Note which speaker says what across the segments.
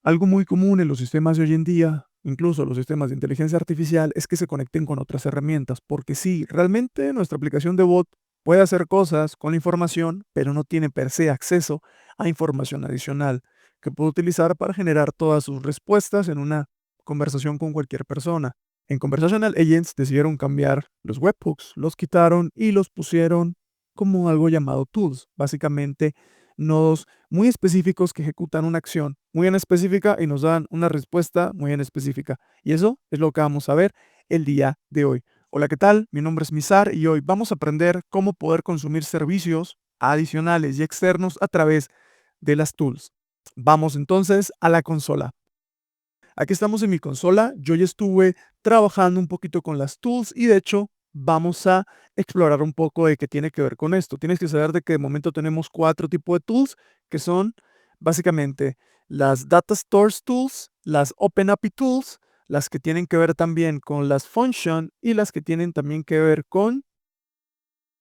Speaker 1: Algo muy común en los sistemas de hoy en día, incluso los sistemas de inteligencia artificial, es que se conecten con otras herramientas, porque sí, realmente nuestra aplicación de bot puede hacer cosas con la información, pero no tiene per se acceso a información adicional que puede utilizar para generar todas sus respuestas en una conversación con cualquier persona. En Conversational Agents decidieron cambiar los webhooks, los quitaron y los pusieron como algo llamado tools, básicamente nodos muy específicos que ejecutan una acción muy en específica y nos dan una respuesta muy en específica. Y eso es lo que vamos a ver el día de hoy. Hola, ¿qué tal? Mi nombre es Misar y hoy vamos a aprender cómo poder consumir servicios adicionales y externos a través de las tools. Vamos entonces a la consola. Aquí estamos en mi consola. Yo ya estuve trabajando un poquito con las tools y de hecho vamos a explorar un poco de qué tiene que ver con esto. Tienes que saber de que de momento tenemos 4 tipos de tools que son básicamente las Data Stores Tools, las OpenAPI Tools, las que tienen que ver también con las Function y las que tienen también que ver con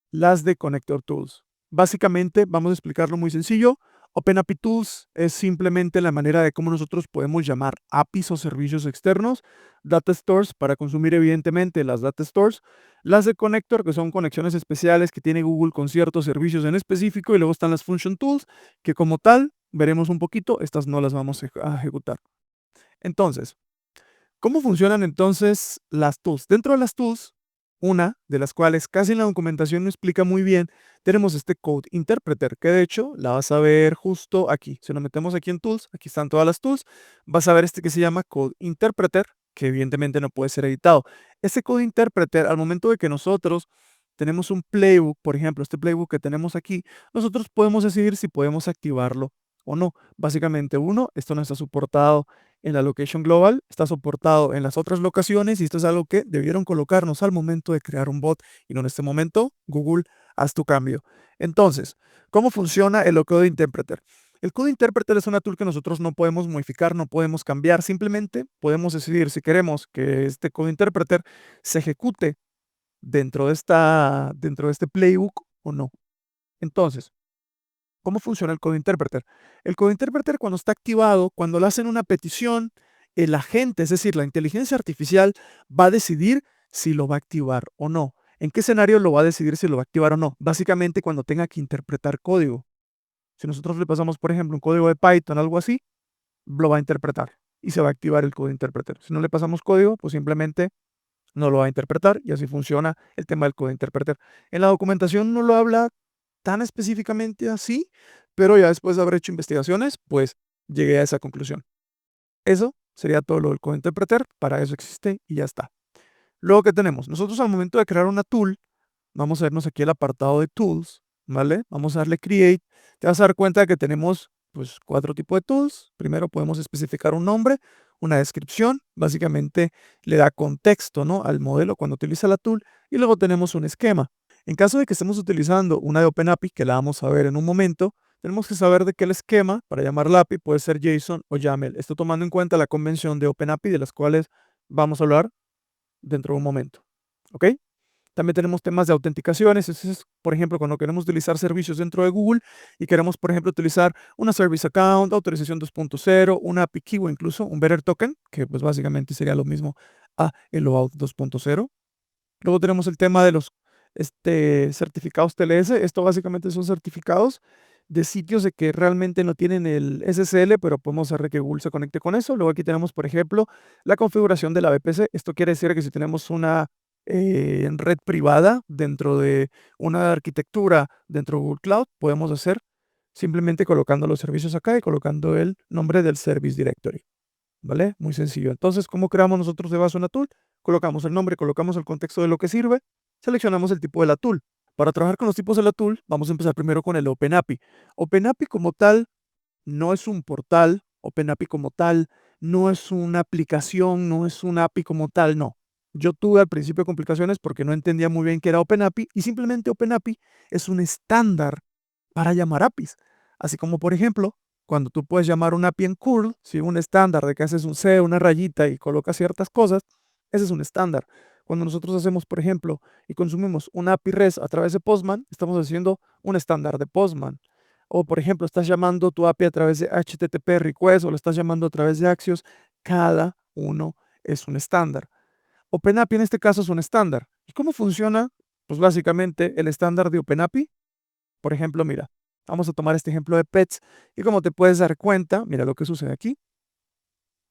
Speaker 1: las de Connector Tools. Básicamente, vamos a explicarlo muy sencillo. OpenAPI Tools es simplemente la manera de cómo nosotros podemos llamar APIs o servicios externos. Data Stores para consumir evidentemente las Data Stores. Las de Connector, que son conexiones especiales que tiene Google con ciertos servicios en específico. Y luego están las Function Tools, que como tal, veremos un poquito, estas no las vamos a ejecutar. Entonces, ¿cómo funcionan entonces las tools? Dentro de las tools, una de las cuales casi en la documentación no explica muy bien, tenemos este Code Interpreter, que de hecho la vas a ver justo aquí. Si nos metemos aquí en Tools, aquí están todas las tools, vas a ver este que se llama Code Interpreter, que evidentemente no puede ser editado. Este Code Interpreter, al momento de que nosotros tenemos un playbook, por ejemplo, este playbook que tenemos aquí, nosotros podemos decidir si podemos activarlo o no. Básicamente, uno, esto no está soportado en la location global, está soportado en las otras locaciones y esto es algo que debieron colocarnos al momento de crear un bot y no en este momento, Google, haz tu cambio. Entonces, ¿cómo funciona el Code Interpreter? El Code Interpreter es una tool que nosotros no podemos modificar, no podemos cambiar, simplemente podemos decidir si queremos que este Code Interpreter se ejecute dentro de este playbook o no. Entonces, ¿cómo funciona el Code Interpreter? El Code Interpreter cuando está activado, cuando le hacen una petición, el agente, es decir, la inteligencia artificial, va a decidir si lo va a activar o no. ¿En qué escenario lo va a decidir si lo va a activar o no? Básicamente cuando tenga que interpretar código. Si nosotros le pasamos, por ejemplo, un código de Python, algo así, lo va a interpretar y se va a activar el Code Interpreter. Si no le pasamos código, pues simplemente no lo va a interpretar y así funciona el tema del Code Interpreter. En la documentación no lo habla tan específicamente así, pero ya después de haber hecho investigaciones, pues llegué a esa conclusión. Eso sería todo lo del Code Interpreter, para eso existe y ya está. Luego, ¿qué tenemos? Nosotros al momento de crear una tool, vamos a vernos aquí el apartado de Tools, ¿vale? Vamos a darle Create. Te vas a dar cuenta de que tenemos pues 4 tipos de tools. Primero podemos especificar un nombre, una descripción, básicamente le da contexto, ¿no?, al modelo cuando utiliza la tool, y luego tenemos un esquema. En caso de que estemos utilizando una de OpenAPI, que la vamos a ver en un momento, tenemos que saber de que el esquema para llamar la API puede ser JSON o YAML. Esto tomando en cuenta la convención de OpenAPI, de las cuales vamos a hablar dentro de un momento. ¿Ok? También tenemos temas de autenticaciones. Eso es, por ejemplo, cuando queremos utilizar servicios dentro de Google y queremos, por ejemplo, utilizar una Service Account, autorización 2.0, una API Key o incluso un Better Token, que pues básicamente sería lo mismo a el OAuth 2.0. Luego tenemos el tema de los certificados TLS. Esto básicamente son certificados de sitios de que realmente no tienen el SSL, pero podemos hacer que Google se conecte con eso. Luego aquí tenemos, por ejemplo, la configuración de la VPC. Esto quiere decir que si tenemos una red privada dentro de una arquitectura dentro de Google Cloud, podemos hacer simplemente colocando los servicios acá y colocando el nombre del Service Directory. ¿Vale? Muy sencillo. Entonces, ¿cómo creamos nosotros de base una tool? Colocamos el nombre, colocamos el contexto de lo que sirve, seleccionamos el tipo de la tool. Para trabajar con los tipos de la tool, vamos a empezar primero con el OpenAPI. OpenAPI como tal no es un portal, OpenAPI como tal no es una aplicación, no es una API como tal, no. Yo tuve al principio complicaciones porque no entendía muy bien qué era OpenAPI y simplemente OpenAPI es un estándar para llamar APIs. Así como, por ejemplo, cuando tú puedes llamar una API en curl, si un estándar de que haces un C, una rayita y colocas ciertas cosas, ese es un estándar. Cuando nosotros hacemos, por ejemplo, y consumimos una API REST a través de Postman, estamos haciendo un estándar de Postman. o por ejemplo, estás llamando tu API a través de HTTP request o lo estás llamando a través de Axios, cada uno es un estándar. OpenAPI en este caso es un estándar. ¿Y cómo funciona? Pues básicamente el estándar de OpenAPI, por ejemplo, mira, vamos a tomar este ejemplo de pets y como te puedes dar cuenta, mira lo que sucede aquí.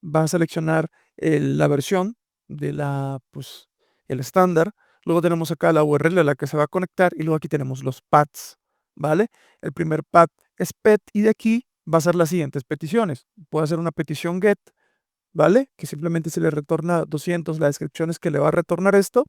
Speaker 1: Vas a seleccionar la versión de pues, el estándar. Luego tenemos acá la URL a la que se va a conectar y luego aquí tenemos los paths, ¿vale? El primer path es pet y de aquí va a ser las siguientes peticiones. Puede hacer una petición get, ¿vale? Que simplemente se le retorna 200, la descripción es que le va a retornar esto.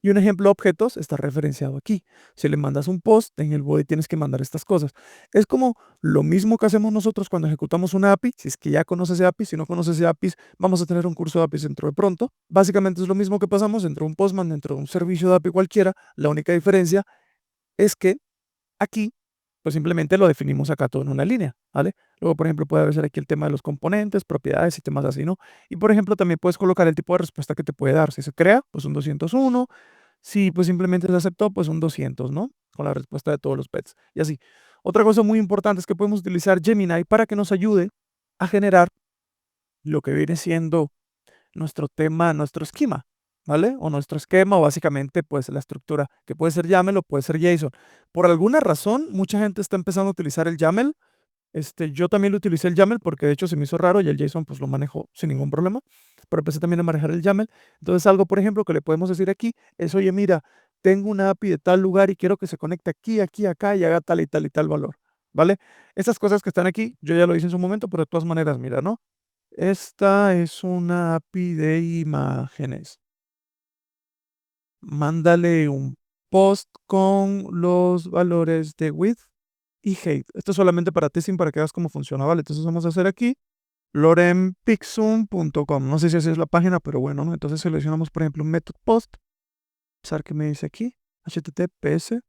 Speaker 1: Y un ejemplo de objetos está referenciado aquí. Si le mandas un post, en el body tienes que mandar estas cosas. Es como lo mismo que hacemos nosotros cuando ejecutamos una API. Si es que ya conoces de API, si no conoces de APIs, vamos a tener un curso de APIs dentro de pronto. Básicamente es lo mismo que pasamos dentro de un Postman, dentro de un servicio de API cualquiera. La única diferencia es que aquí, pues simplemente lo definimos acá todo en una línea, ¿vale? Luego, por ejemplo, puede ser aquí el tema de los componentes, propiedades y temas así, ¿no? Y, por ejemplo, también puedes colocar el tipo de respuesta que te puede dar. Si se crea, pues un 201. Si pues simplemente se aceptó, pues un 200, ¿no? Con la respuesta de todos los pets. Y así. Otra cosa muy importante es que podemos utilizar Gemini para que nos ayude a generar lo que viene siendo nuestro tema, nuestro esquema, ¿vale? O nuestro esquema, o básicamente, pues la estructura, que puede ser YAML o puede ser JSON. Por alguna razón, mucha gente está empezando a utilizar el YAML. Yo también lo utilicé el YAML porque de hecho se me hizo raro y el JSON pues lo manejo sin ningún problema, pero empecé también a manejar el YAML. Entonces algo, por ejemplo, que le podemos decir aquí es, oye, mira, tengo una API de tal lugar y quiero que se conecte aquí, aquí, acá y haga tal y tal y tal valor, ¿vale? Estas cosas que están aquí, yo ya lo hice en su momento, pero de todas maneras, mira, ¿no? Esta es una API de imágenes. Mándale un post con los valores de width y height. Esto es solamente para testing, para que veas cómo funciona, ¿vale? Entonces vamos a hacer aquí lorempixum.com. No sé si esa es la página, pero bueno, ¿no? Entonces seleccionamos, por ejemplo, un method post. Vamos a ver qué me dice aquí. HTTPS.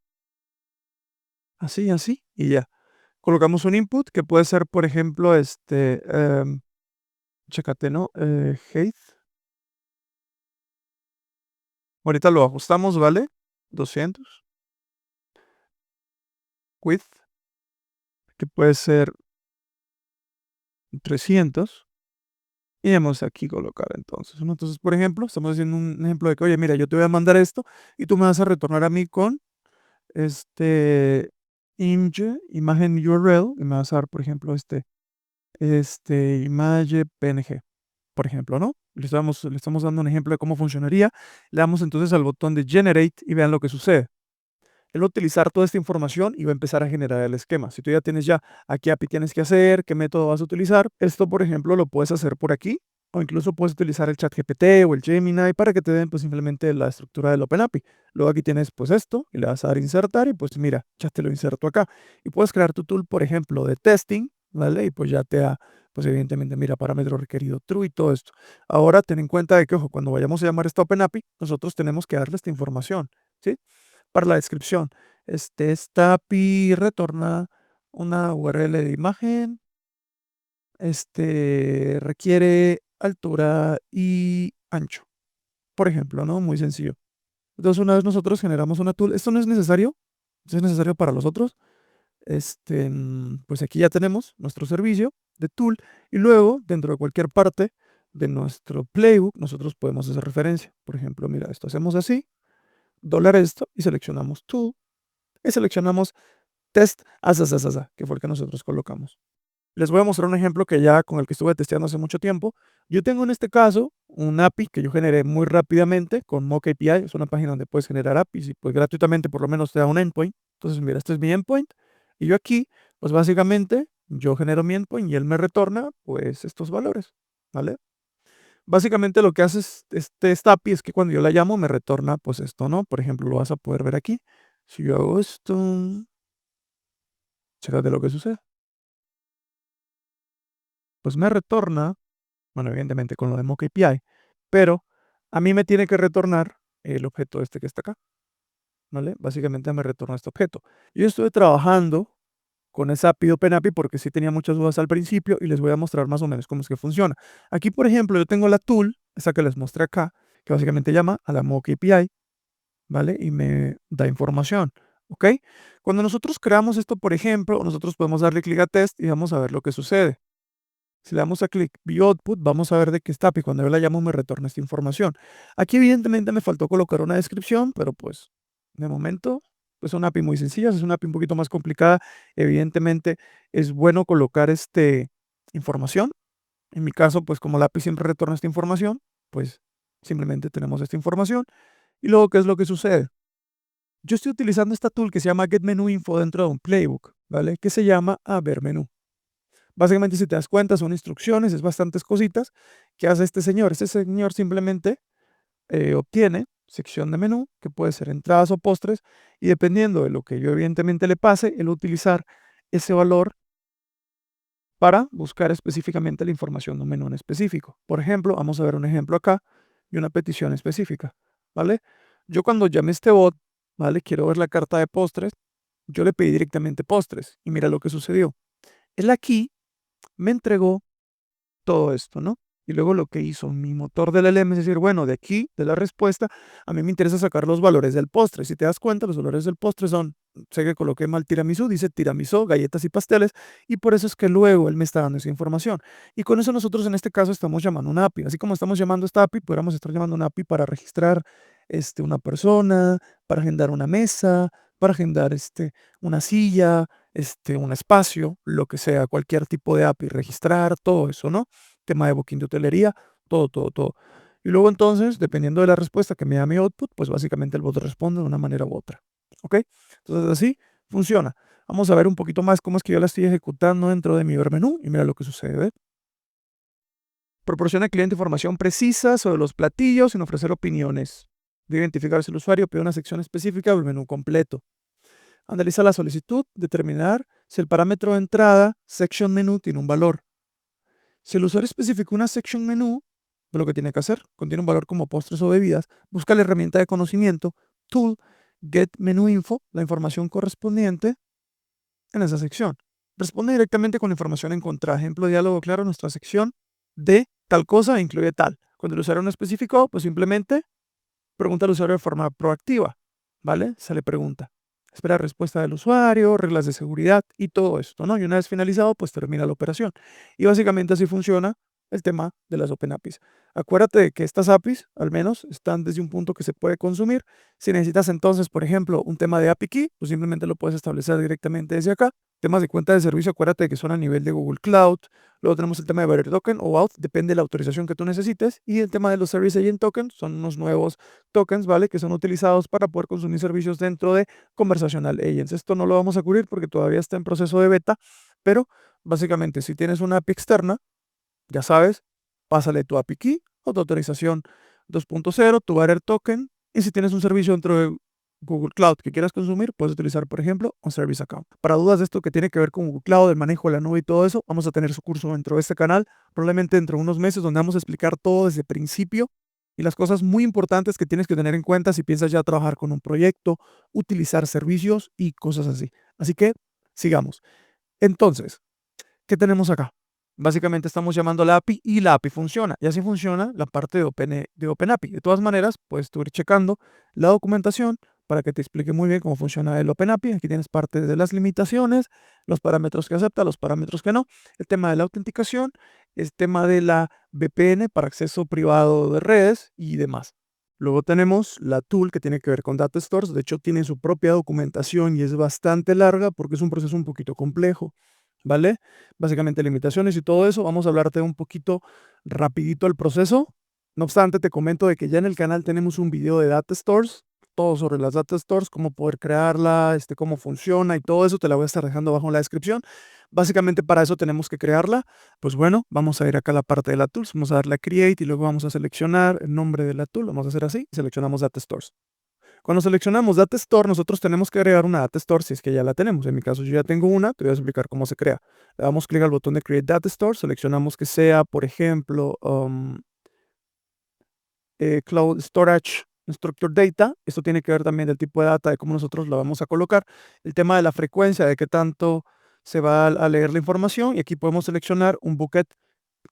Speaker 1: Así, así. Y ya. Colocamos un input que puede ser, por ejemplo, chécate, ¿no? Height. Ahorita lo ajustamos, ¿vale? 200. Width, que puede ser 300. Y vamos aquí a colocar entonces, ¿no? Entonces, por ejemplo, estamos haciendo un ejemplo de que, oye, mira, yo te voy a mandar esto y tú me vas a retornar a mí con image, imagen URL, y me vas a dar, por ejemplo, image PNG, por ejemplo, ¿no? Le estamos dando un ejemplo de cómo funcionaría. Le damos entonces al botón de Generate y vean lo que sucede. Él va a utilizar toda esta información y va a empezar a generar el esquema. Si tú ya tienes ya a qué API tienes que hacer, qué método vas a utilizar, esto, por ejemplo, lo puedes hacer por aquí, o incluso puedes utilizar el ChatGPT o el Gemini para que te den pues simplemente la estructura del OpenAPI. Luego aquí tienes pues esto y le vas a dar insertar y pues mira, ya te lo inserto acá. Y puedes crear tu tool, por ejemplo, de testing, ¿vale? Y pues ya te da, pues evidentemente, mira, parámetro requerido true y todo esto. Ahora ten en cuenta de que, ojo, cuando vayamos a llamar esta OpenAPI, nosotros tenemos que darle esta información, ¿sí? Para la descripción. Esta API retorna una URL de imagen, requiere altura y ancho, por ejemplo, ¿no? Muy sencillo. Entonces, una vez nosotros generamos una tool, esto no es necesario, esto es necesario para los otros. Pues aquí ya tenemos nuestro servicio de tool y luego, dentro de cualquier parte de nuestro playbook, nosotros podemos hacer referencia. Por ejemplo, mira, esto hacemos así, dólar esto, y seleccionamos tool, y seleccionamos test asasasasa, que fue el que nosotros colocamos. Les voy a mostrar un ejemplo que ya con el que estuve testeando hace mucho tiempo. Yo tengo en este caso un API que yo generé muy rápidamente con Mock API. Es una página donde puedes generar APIs y pues gratuitamente por lo menos te da un endpoint. Entonces, mira, este es mi endpoint. Y yo aquí, pues básicamente, yo genero mi endpoint y él me retorna pues estos valores, ¿vale? Básicamente lo que hace esta API es que cuando yo la llamo me retorna pues esto, ¿no? Por ejemplo, lo vas a poder ver aquí. Si yo hago esto, chécate lo que sucede. Pues me retorna, bueno, evidentemente con lo de Mock API, pero a mí me tiene que retornar el objeto este que está acá, ¿vale? Básicamente me retorna este objeto. Yo estuve trabajando con esa API de OpenAPI porque sí tenía muchas dudas al principio y les voy a mostrar más o menos cómo es que funciona. Aquí, por ejemplo, yo tengo la tool, esa que les mostré acá, que básicamente llama a la Mock API, ¿vale? Y me da información. ¿ok? Cuando nosotros creamos esto, por ejemplo, nosotros podemos darle clic a test y vamos a ver lo que sucede. Si le damos a clic View Output, vamos a ver de qué está API. Cuando yo la llamo, me retorna esta información. Aquí, evidentemente, me faltó colocar una descripción, pero pues, de momento, pues es una API muy sencilla, es una API un poquito más complicada. Evidentemente, es bueno colocar información. En mi caso, pues como la API siempre retorna esta información, pues simplemente tenemos esta información. Y luego, ¿qué es lo que sucede? Yo estoy utilizando esta tool que se llama Get Menu Info dentro de un playbook, ¿vale? Que se llama a ver menú. Básicamente, si te das cuenta, son instrucciones, es bastantes cositas que hace este señor. Este señor simplemente obtiene sección de menú, que puede ser entradas o postres, y dependiendo de lo que yo evidentemente le pase, él va a utilizar ese valor para buscar específicamente la información de un menú en específico. Por ejemplo, vamos a ver un ejemplo acá y una petición específica, ¿vale? Yo cuando llame a este bot, ¿vale? Quiero ver la carta de postres, yo le pedí directamente postres y mira lo que sucedió. Él aquí me entregó todo esto, ¿no? Y luego lo que hizo mi motor del LM es decir, bueno, de aquí, de la respuesta, a mí me interesa sacar los valores del postre. Si te das cuenta, los valores del postre son, sé que coloqué mal tiramisú, dice tiramisú, galletas y pasteles, y por eso es que luego él me está dando esa información. Y con eso nosotros en este caso estamos llamando una API. Así como estamos llamando esta API, podríamos estar llamando una API para registrar una persona, para agendar una mesa, para agendar una silla, un espacio, lo que sea, cualquier tipo de API, registrar, todo eso, ¿no? Tema de booking de hotelería, todo, todo, todo. Y luego entonces, dependiendo de la respuesta que me da mi output, pues básicamente el bot responde de una manera u otra. ¿Ok? Entonces así funciona. Vamos a ver un poquito más cómo es que yo la estoy ejecutando dentro de mi ver menú y mira lo que sucede. ¿Ve? Proporciona al cliente información precisa sobre los platillos sin ofrecer opiniones. Debe identificar si el usuario pide una sección específica del menú completo. Analiza la solicitud, determinar si el parámetro de entrada, section menú, tiene un valor. Si el usuario especificó una section menú, lo que tiene que hacer, contiene un valor como postres o bebidas, busca la herramienta de conocimiento, tool, get menu info, la información correspondiente en esa sección. Responde directamente con la información encontrada. Ejemplo, diálogo claro, nuestra sección de tal cosa incluye tal. Cuando el usuario no especificó, pues simplemente pregunta al usuario de forma proactiva, ¿vale? Se le pregunta. Espera respuesta del usuario, reglas de seguridad y todo esto, ¿no? Y una vez finalizado, pues termina la operación. Y básicamente así funciona el tema de las Open APIs. Acuérdate de que estas APIs, al menos, están desde un punto que se puede consumir. Si necesitas entonces, por ejemplo, un tema de API Key, pues simplemente lo puedes establecer directamente desde acá. Temas de cuenta de servicio, acuérdate de que son a nivel de Google Cloud. Luego tenemos el tema de Bearer Token o Auth, depende de la autorización que tú necesites. Y el tema de los Service Agent Tokens son unos nuevos tokens, ¿vale? Que son utilizados para poder consumir servicios dentro de Conversational Agents. Esto no lo vamos a cubrir porque todavía está en proceso de beta, pero básicamente si tienes una API externa, ya sabes, pásale tu API Key o tu autorización 2.0, tu Bearer Token, y si tienes un servicio dentro de Google Cloud que quieras consumir, puedes utilizar, por ejemplo, un Service Account. Para dudas de esto que tiene que ver con Google Cloud, el manejo de la nube y todo eso, vamos a tener su curso dentro de este canal, probablemente dentro de unos meses, donde vamos a explicar todo desde el principio y las cosas muy importantes que tienes que tener en cuenta si piensas ya trabajar con un proyecto, utilizar servicios y cosas así. Así que sigamos. Entonces, ¿qué tenemos acá? Básicamente estamos llamando a la API y la API funciona. Y así funciona la parte de OpenAPI. De todas maneras, puedes tú ir checando la documentación para que te explique muy bien cómo funciona el OpenAPI. Aquí tienes parte de las limitaciones, los parámetros que acepta, los parámetros que no, el tema de la autenticación, el tema de la VPN para acceso privado de redes y demás. Luego tenemos la tool que tiene que ver con data stores. De hecho, tiene su propia documentación y es bastante larga porque es un proceso un poquito complejo. ¿Vale? Básicamente limitaciones y todo eso. Vamos a hablarte un poquito rapidito el proceso. No obstante, te comento de que ya en el canal tenemos un video de Data Stores, todo sobre las Data Stores, cómo poder crearla, cómo funciona y todo eso te la voy a estar dejando abajo en la descripción. Básicamente para eso tenemos que crearla. Pues bueno, vamos a ir acá a la parte de la tools, vamos a darle a create y luego vamos a seleccionar el nombre de la tool, vamos a hacer así, seleccionamos Data Stores. Cuando seleccionamos Data Store, nosotros tenemos que agregar una Data Store si es que ya la tenemos. En mi caso, yo ya tengo una, te voy a explicar cómo se crea. Le damos clic al botón de Create Data Store, seleccionamos que sea, por ejemplo, Cloud Storage Structured Data. Esto tiene que ver también del tipo de data, de cómo nosotros la vamos a colocar. El tema de la frecuencia, de qué tanto se va a leer la información. Y aquí podemos seleccionar un bucket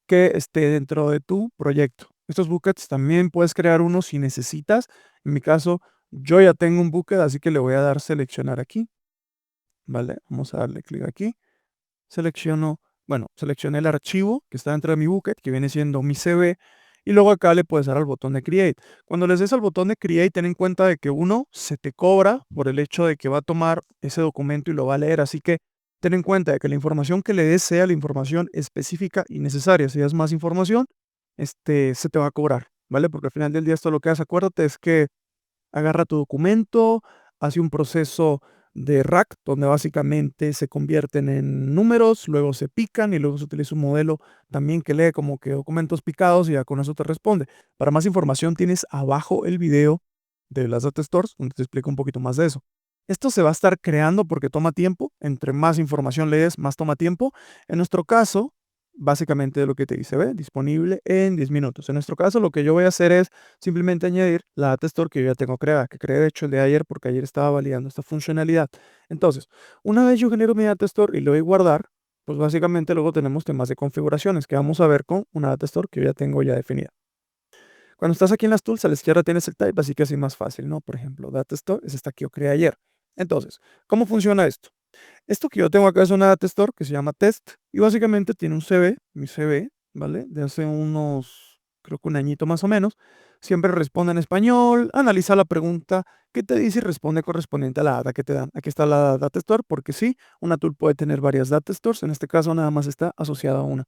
Speaker 1: que esté dentro de tu proyecto. Estos buckets también puedes crear uno si necesitas. En mi caso, Yo ya tengo un bucket, así que le voy a dar seleccionar aquí, ¿vale? Vamos a darle clic aquí. Selecciono, bueno, seleccioné el archivo que está dentro de mi bucket, que viene siendo mi CV, y luego acá le puedes dar al botón de Create. Cuando les des al botón de Create, ten en cuenta de que uno se te cobra por el hecho de que va a tomar ese documento y lo va a leer, así que ten en cuenta de que la información que le des sea la información específica y necesaria. Si das más información, se te va a cobrar, ¿vale? Porque al final del día esto lo que hace, acuérdate, es que agarra tu documento, hace un proceso de rack, donde básicamente se convierten en números, luego se pican y luego se utiliza un modelo también que lee como que documentos picados y ya con eso te responde. Para más información tienes abajo el video de las data stores, donde te explico un poquito más de eso. Esto se va a estar creando porque toma tiempo. Entre más información lees, más toma tiempo. En nuestro caso, básicamente lo que te dice, ve, disponible en 10 minutos. En nuestro caso, lo que yo voy a hacer es simplemente añadir la data store que yo ya tengo creada, que creé de hecho el de ayer porque ayer estaba validando esta funcionalidad. Entonces, una vez yo genero mi data store y le doy guardar, pues básicamente luego tenemos temas de configuraciones que vamos a ver con una data store que yo ya tengo ya definida. Cuando estás aquí en las tools, a la izquierda tienes el type, así que así más fácil, ¿no? Por ejemplo, data store es esta que yo creé ayer. Entonces, ¿cómo funciona esto? Esto que yo tengo acá es una data store que se llama test y básicamente tiene un CV, mi CV, ¿vale? De hace unos, creo que un añito más o menos. Siempre responde en español, analiza la pregunta que te dice y responde correspondiente a la data que te dan. Aquí está la data store porque sí, una tool puede tener varias data stores, en este caso nada más está asociada a una.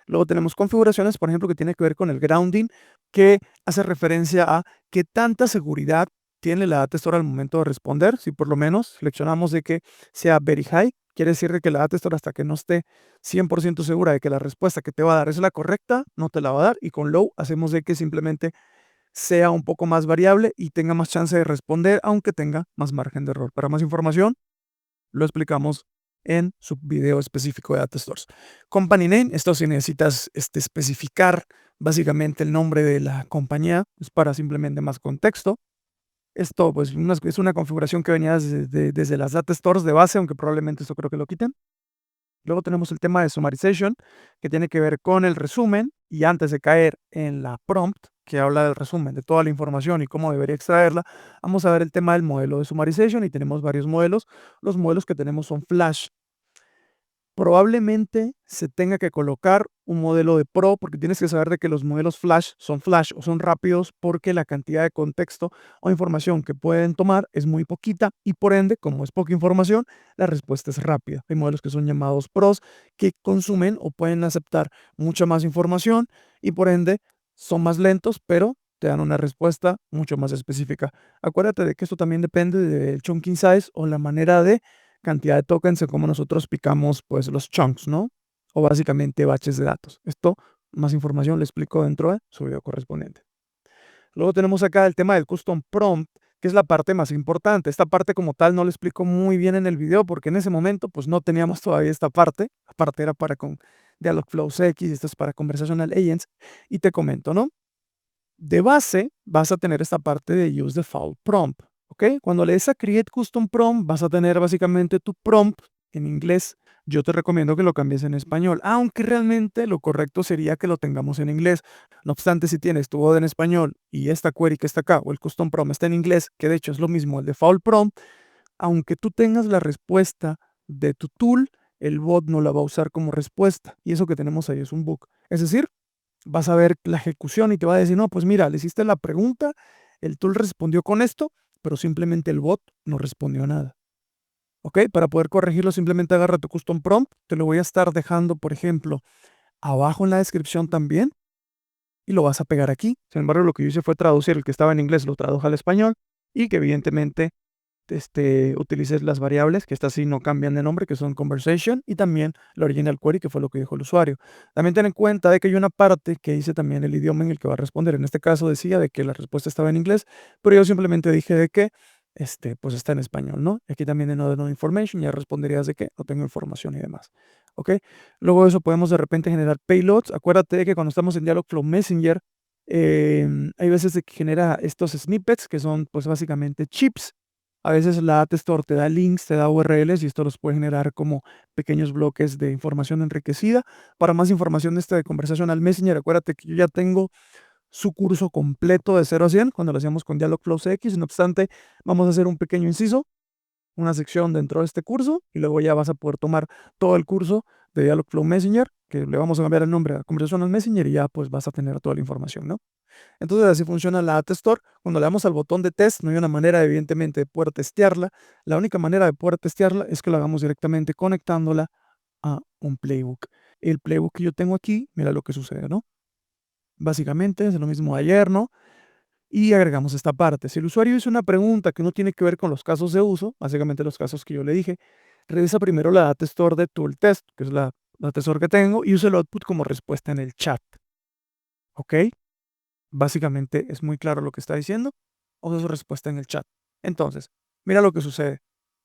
Speaker 1: Luego tenemos configuraciones, por ejemplo, que tiene que ver con el grounding, que hace referencia a qué tanta seguridad tiene la data store al momento de responder. Si por lo menos seleccionamos de que sea very high, quiere decir de que la data store hasta que no esté 100% segura de que la respuesta que te va a dar es la correcta, no te la va a dar. Y con low hacemos de que simplemente sea un poco más variable y tenga más chance de responder, aunque tenga más margen de error. Para más información, lo explicamos en su video específico de Data Stores. Company name, esto si necesitas especificar básicamente el nombre de la compañía, es para simplemente más contexto. Esto pues es una configuración que venía desde las Data Stores de base, aunque probablemente eso creo que lo quiten. Luego tenemos el tema de summarization, que tiene que ver con el resumen, y antes de caer en la prompt, que habla del resumen de toda la información y cómo debería extraerla, vamos a ver el tema del modelo de summarization y tenemos varios modelos. Los modelos que tenemos son Flash. Probablemente se tenga que colocar un modelo de Pro porque tienes que saber de que los modelos Flash o son rápidos porque la cantidad de contexto o información que pueden tomar es muy poquita y por ende, como es poca información, la respuesta es rápida. Hay modelos que son llamados Pros que consumen o pueden aceptar mucha más información y por ende son más lentos, pero te dan una respuesta mucho más específica. Acuérdate de que esto también depende del chunking size o la manera de cantidad de tokens en cómo nosotros picamos pues los chunks, ¿no? O básicamente baches de datos. Esto, más información le explico dentro de su video correspondiente. Luego tenemos acá el tema del custom prompt, que es la parte más importante. Esta parte como tal no lo explico muy bien en el video porque en ese momento pues no teníamos todavía esta parte. La parte era para con Dialogflow X, esto es para Conversational Agents. Y te comento, ¿no? De base vas a tener esta parte de Use Default Prompt, ¿ok? Cuando le des a Create Custom Prompt vas a tener básicamente tu prompt en inglés. Yo te recomiendo que lo cambies en español, aunque realmente lo correcto sería que lo tengamos en inglés. No obstante, si tienes tu bot en español y esta query que está acá o el Custom Prompt está en inglés, que de hecho es lo mismo el Default Prompt, aunque tú tengas la respuesta de tu tool, el bot no la va a usar como respuesta. Y eso que tenemos ahí es un bug. Es decir, vas a ver la ejecución y te va a decir, no, pues mira, le hiciste la pregunta, el tool respondió con esto, pero simplemente el bot no respondió nada. ¿Ok? Para poder corregirlo, simplemente agarra tu custom prompt, te lo voy a estar dejando, por ejemplo, abajo en la descripción también, y lo vas a pegar aquí. Sin embargo, lo que yo hice fue traducir el que estaba en inglés, lo traduje al español, y que evidentemente utilices las variables, que estas sí no cambian de nombre, que son conversation, y también la original query, que fue lo que dijo el usuario. También ten en cuenta de que hay una parte que dice también el idioma en el que va a responder. En este caso decía de que la respuesta estaba en inglés, pero yo simplemente dije de que pues está en español, ¿no? Aquí también en Other No Information ya responderías de que no tengo información y demás. ¿Ok? Luego de eso podemos de repente generar payloads. Acuérdate de que cuando estamos en Dialogflow Messenger, hay veces de que genera estos snippets que son pues básicamente chips. A veces la App Store te da links, te da URLs y esto los puede generar como pequeños bloques de información enriquecida. Para más información de esta de Conversational Messenger, acuérdate que yo ya tengo su curso completo de 0 a 100 cuando lo hacíamos con Dialogflow CX. No obstante, vamos a hacer un pequeño inciso, una sección dentro de este curso, y luego ya vas a poder tomar todo el curso de Dialogflow Messenger, que le vamos a cambiar el nombre a Conversational Messenger, y ya pues vas a tener toda la información, ¿no? Entonces así funciona la App Store. Cuando le damos al botón de test, no hay una manera, evidentemente, de poder testearla. La única manera de poder testearla es que lo hagamos directamente conectándola a un playbook. El playbook que yo tengo aquí, mira lo que sucede, ¿no? Básicamente es lo mismo de ayer, ¿no? Y agregamos esta parte. Si el usuario hizo una pregunta que no tiene que ver con los casos de uso, básicamente los casos que yo le dije, revisa primero la Data Store de Tool Test, que es la Data Store que tengo, y use el output como respuesta en el chat. ¿Ok? Básicamente es muy claro lo que está diciendo. Usa su respuesta en el chat. Entonces, mira lo que sucede.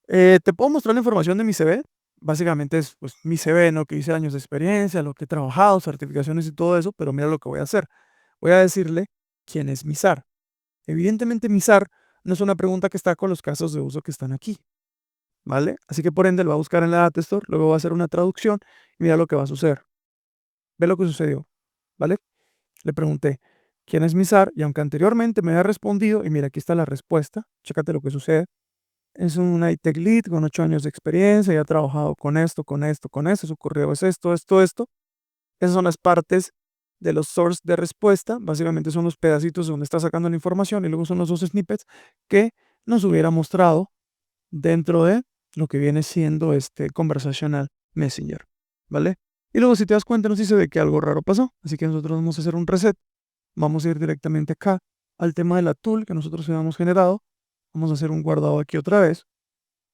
Speaker 1: Te puedo mostrar la información de mi CV. Básicamente es pues, mi CV, ¿no? Que hice años de experiencia, lo que he trabajado, certificaciones y todo eso, pero mira lo que voy a hacer. Voy a decirle quién es mi SAR. Evidentemente, mi SAR no es una pregunta que está con los casos de uso que están aquí, ¿vale? Así que por ende lo va a buscar en la Data Store, luego va a hacer una traducción y mira lo que va a suceder. Ve lo que sucedió, ¿vale? Le pregunté, ¿quién es mi SAR? Y aunque anteriormente me había respondido, y mira, aquí está la respuesta, chécate lo que sucede. Es un iTech Lead con 8 años de experiencia y ha trabajado con esto, con esto, con esto. Su correo es esto, esto, esto. Esas son las partes de los source de respuesta. Básicamente son los pedacitos donde está sacando la información y luego son los dos snippets que nos hubiera mostrado dentro de lo que viene siendo este Conversational Messenger, ¿vale? Y luego si te das cuenta nos dice de que algo raro pasó, así que nosotros vamos a hacer un reset. Vamos a ir directamente acá al tema de la tool que nosotros habíamos generado. Vamos a hacer un guardado aquí otra vez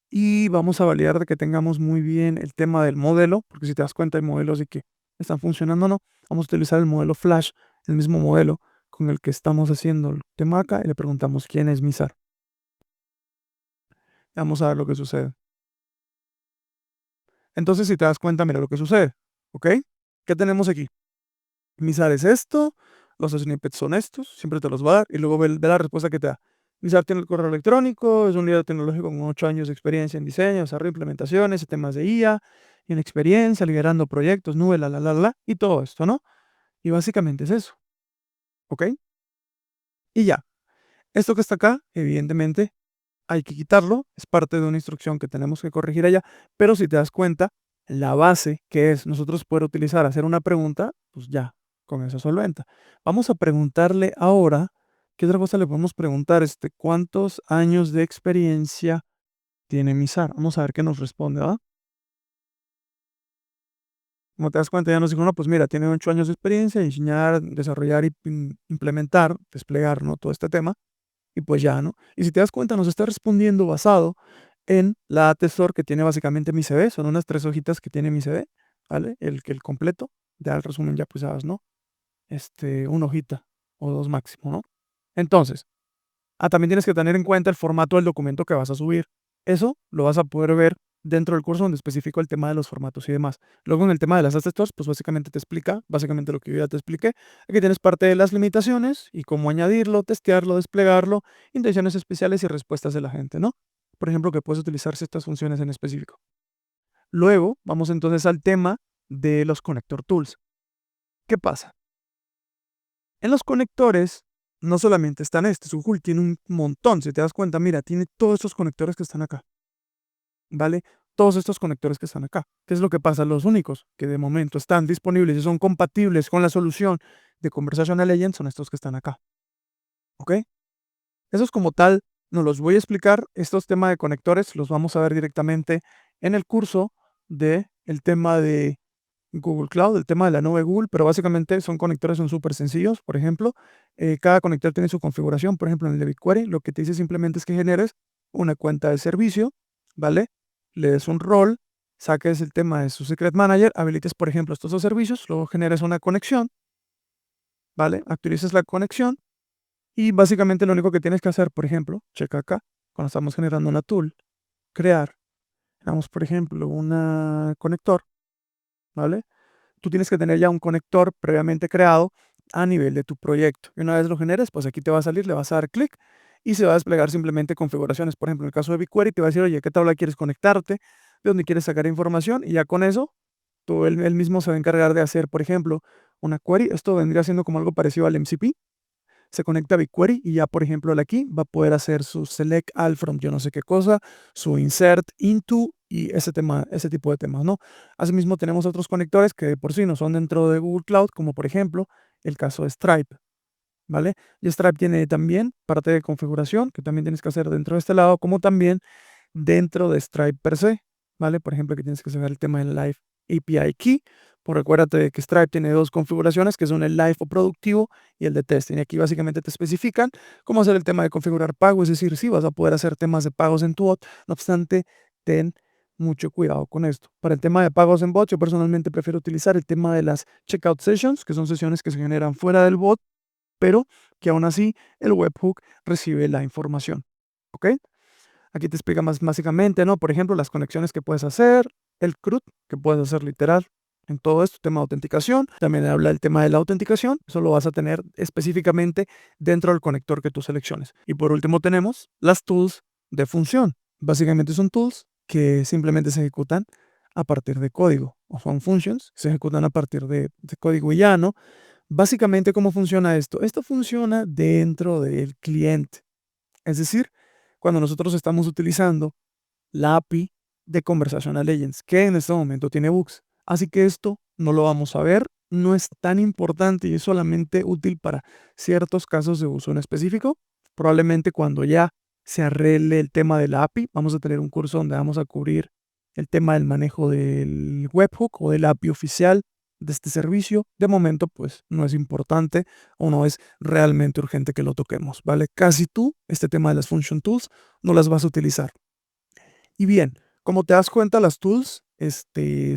Speaker 1: y vamos a validar de que tengamos muy bien el tema del modelo, porque si te das cuenta hay modelos de que están funcionando o no. Vamos a utilizar el modelo Flash, el mismo modelo con el que estamos haciendo el tema acá, y le preguntamos quién es mi SAR. Vamos a ver lo que sucede. Entonces, si te das cuenta, mira lo que sucede, ¿ok? ¿Qué tenemos aquí? Mi SAR es esto, los snippets son estos, siempre te los va a dar, y luego ve la respuesta que te da. Mi SAR tiene el correo electrónico, es un líder tecnológico con 8 años de experiencia en diseño, desarrollo, implementaciones, temas de IA, y en experiencia, liderando proyectos, nube, y todo esto, ¿no? Y básicamente es eso, ¿ok? Y ya, esto que está acá, evidentemente, hay que quitarlo, es parte de una instrucción que tenemos que corregir allá, pero si te das cuenta, la base que es nosotros poder utilizar, hacer una pregunta, pues ya, con eso solventa. Vamos a preguntarle ahora, ¿qué otra cosa le podemos preguntar? ¿Cuántos años de experiencia tiene mi SAR? Vamos a ver qué nos responde, ¿va? Como te das cuenta, ya nos dijo, no, pues mira, tiene 8 años de experiencia, diseñar, desarrollar y implementar, desplegar, ¿no? Todo este tema. Y pues ya, ¿no? Y si te das cuenta, nos está respondiendo basado en la Atesor que tiene básicamente mi CV. Son unas 3 hojitas que tiene mi CV, ¿vale? El completo. Ya el resumen ya pues sabes, ¿no? Una hojita o 2 máximo, ¿no? Entonces, también tienes que tener en cuenta el formato del documento que vas a subir. Eso lo vas a poder ver dentro del curso donde especifico el tema de los formatos y demás. Luego en el tema de las asset stores, pues básicamente te explica, básicamente lo que yo ya te expliqué. Aquí tienes parte de las limitaciones y cómo añadirlo, testearlo, desplegarlo, intenciones especiales y respuestas de la gente, ¿no? Por ejemplo, que puedes utilizar ciertas funciones en específico. Luego vamos entonces al tema de los connector tools. ¿Qué pasa? En los conectores no solamente están Sujul tiene un montón, si te das cuenta, mira, tiene todos estos conectores que están acá, ¿vale? Todos estos conectores que están acá. ¿Qué es lo que pasa? Los únicos que de momento están disponibles y son compatibles con la solución de Conversational Agent son estos que están acá, ¿ok? Esos como tal, no los voy a explicar. Estos temas de conectores los vamos a ver directamente en el curso de el tema de Google Cloud, el tema de la nube Google, pero básicamente son conectores, son súper sencillos. Por ejemplo, cada conector tiene su configuración. Por ejemplo, en el de BigQuery, lo que te dice simplemente es que generes una cuenta de servicio, ¿vale? Le des un rol, saques el tema de su Secret Manager, habilites, por ejemplo, estos dos servicios, luego generes una conexión, ¿vale? Actualices la conexión y básicamente lo único que tienes que hacer, por ejemplo, checa acá, cuando estamos generando una tool, crear, damos, por ejemplo, un conector, ¿vale? Tú tienes que tener ya un conector previamente creado a nivel de tu proyecto. Y una vez lo generes, pues aquí te va a salir, le vas a dar clic y se va a desplegar simplemente configuraciones. Por ejemplo, en el caso de BigQuery te va a decir, oye, ¿qué tabla quieres conectarte? ¿De dónde quieres sacar información? Y ya con eso, él mismo se va a encargar de hacer, por ejemplo, una query. Esto vendría siendo como algo parecido al MCP, se conecta a BigQuery y ya, por ejemplo, él aquí va a poder hacer su select all from yo no sé qué cosa, su insert into y ese tema, ese tipo de temas, ¿no? Asimismo, tenemos otros conectores que de por sí no son dentro de Google Cloud, como por ejemplo el caso de Stripe, ¿vale? Y Stripe tiene también parte de configuración que también tienes que hacer dentro de este lado, como también dentro de Stripe per se, ¿vale? Por ejemplo, que tienes que saber el tema del Live API Key. Pues recuérdate de que Stripe tiene dos configuraciones, que son el live o productivo y el de testing. Y aquí básicamente te especifican cómo hacer el tema de configurar pago, es decir, si vas a poder hacer temas de pagos en tu bot. No obstante, ten mucho cuidado con esto. Para el tema de pagos en bot, yo personalmente prefiero utilizar el tema de las checkout sessions, que son sesiones que se generan fuera del bot, pero que aún así el webhook recibe la información. ¿Ok? Aquí te explica más básicamente, ¿no? Por ejemplo, las conexiones que puedes hacer, el CRUD que puedes hacer literal en todo esto, tema de autenticación. También habla del tema de la autenticación. Eso lo vas a tener específicamente dentro del conector que tú selecciones. Y por último tenemos las tools de función. Básicamente son tools que simplemente se ejecutan a partir de código. O son functions que se ejecutan a partir de código y ya, ¿no? Básicamente, ¿cómo funciona esto? Esto funciona dentro del cliente. Es decir, cuando nosotros estamos utilizando la API de Conversational Agents, que en este momento tiene bugs. Así que esto no lo vamos a ver, no es tan importante y es solamente útil para ciertos casos de uso en específico. Probablemente cuando ya se arregle el tema de la API, vamos a tener un curso donde vamos a cubrir el tema del manejo del webhook o del API oficial de este servicio. De momento, pues no es importante o no es realmente urgente que lo toquemos, ¿vale? Casi tú, este tema de las function tools, no las vas a utilizar. Y bien, como te das cuenta, las tools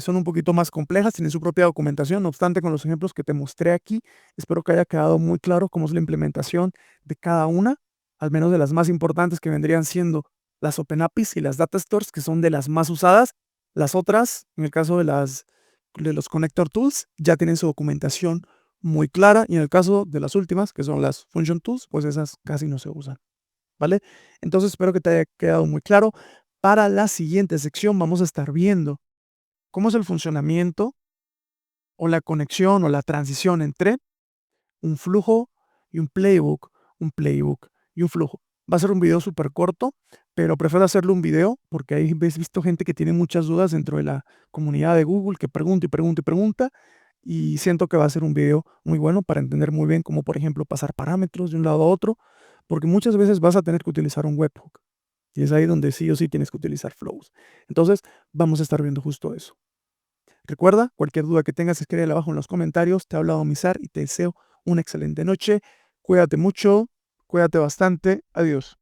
Speaker 1: son un poquito más complejas, tienen su propia documentación. No obstante, con los ejemplos que te mostré aquí, espero que haya quedado muy claro cómo es la implementación de cada una, al menos de las más importantes que vendrían siendo las Open APIs y las Data Stores, que son de las más usadas. Las otras, en el caso de los Connector Tools, ya tienen su documentación muy clara. Y en el caso de las últimas, que son las Function Tools, pues esas casi no se usan, ¿vale? Entonces espero que te haya quedado muy claro. Para la siguiente sección vamos a estar viendo cómo es el funcionamiento o la conexión o la transición entre un flujo y un playbook y un flujo. Va a ser un video súper corto, pero prefiero hacerlo un video porque ahí ves visto gente que tiene muchas dudas dentro de la comunidad de Google, que pregunta y pregunta y pregunta, y siento que va a ser un video muy bueno para entender muy bien cómo, por ejemplo, pasar parámetros de un lado a otro, porque muchas veces vas a tener que utilizar un webhook. Y es ahí donde sí o sí tienes que utilizar flows. Entonces, vamos a estar viendo justo eso. Recuerda, cualquier duda que tengas, escríbela abajo en los comentarios. Te ha hablado Misar y te deseo una excelente noche. Cuídate mucho, cuídate bastante. Adiós.